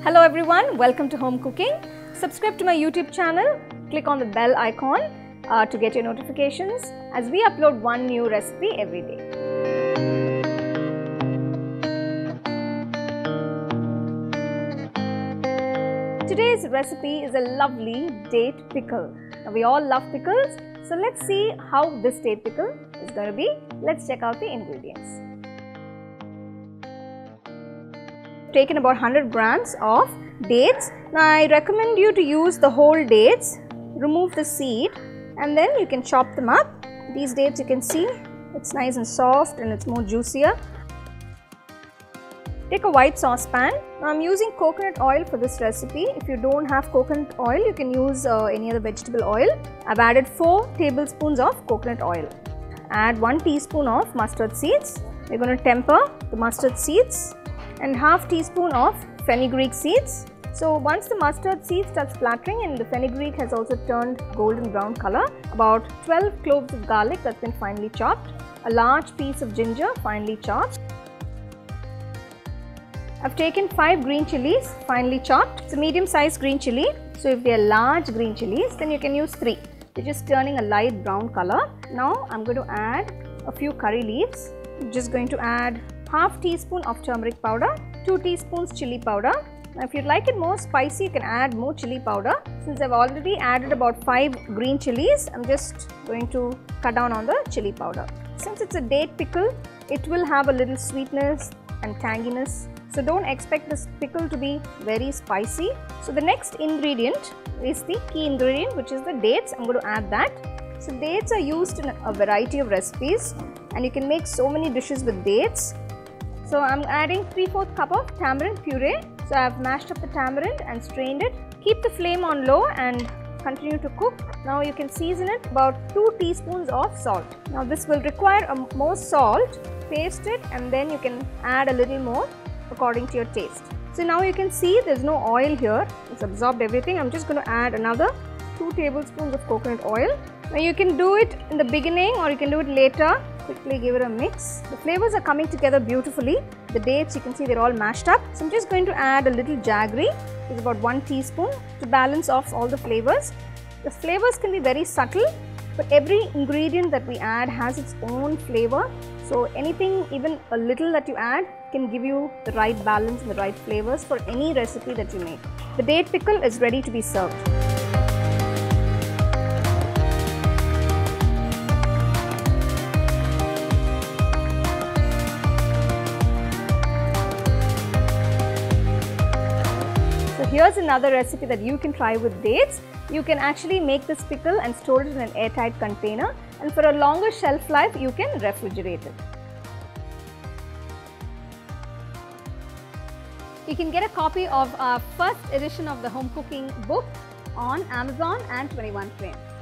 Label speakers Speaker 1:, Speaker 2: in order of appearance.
Speaker 1: Hello everyone, welcome to Home Cooking. Subscribe to my YouTube channel, click on the bell icon to get your notifications as we upload one new recipe every day. Today's recipe is a lovely date pickle. Now we all love pickles, so let's see how this date pickle is going to be. Let's check out the ingredients. Taken about 100 grams of dates. Now I recommend you to use the whole dates, remove the seed, and then you can chop them up. These dates, you can see it's nice and soft and it's more juicier. Take a white saucepan. Now I'm using coconut oil for this recipe. If you don't have coconut oil, you can use any other vegetable oil. I've added 4 tablespoons of coconut oil. Add 1 teaspoon of mustard seeds. We're going to temper the mustard seeds, and half teaspoon of fenugreek seeds. So once the mustard seed starts splattering and the fenugreek has also turned golden brown color, about 12 cloves of garlic that's been finely chopped, a large piece of ginger finely chopped. I've taken 5 green chilies finely chopped. It's a medium sized green chili. So if they are large green chilies, then you can use 3. They're just turning a light brown color. Now I'm going to add a few curry leaves. I'm just going to add half teaspoon of turmeric powder, 2 teaspoons chili powder. Now if you'd like it more spicy, you can add more chili powder. Since I've already added about 5 green chilies, I'm just going to cut down on the chili powder. Since it's a date pickle, it will have a little sweetness and tanginess. So don't expect this pickle to be very spicy. So the next ingredient is the key ingredient, which is the dates. I'm going to add that. So dates are used in a variety of recipes and you can make so many dishes with dates. So I'm adding 3/4 cup of tamarind puree. So I've mashed up the tamarind and strained it. Keep the flame on low and continue to cook. Now you can season it about 2 teaspoons of salt. Now this will require more salt. Taste it and then you can add a little more according to your taste. So now you can see there's no oil here. It's absorbed everything. I'm just going to add another 2 tablespoons of coconut oil. Now you can do it in the beginning or you can do it later. Quickly give it a mix. The flavors are coming together beautifully. The dates, you can see they're all mashed up. So I'm just going to add a little jaggery. It's about 1 teaspoon to balance off all the flavors. The flavors can be very subtle, but every ingredient that we add has its own flavor. So anything, even a little that you add, can give you the right balance and the right flavors for any recipe that you make. The date pickle is ready to be served. Here's another recipe that you can try with dates. You can actually make this pickle and store it in an airtight container, and for a longer shelf life you can refrigerate it. You can get a copy of our first edition of the home cooking book on Amazon and 21 Frames.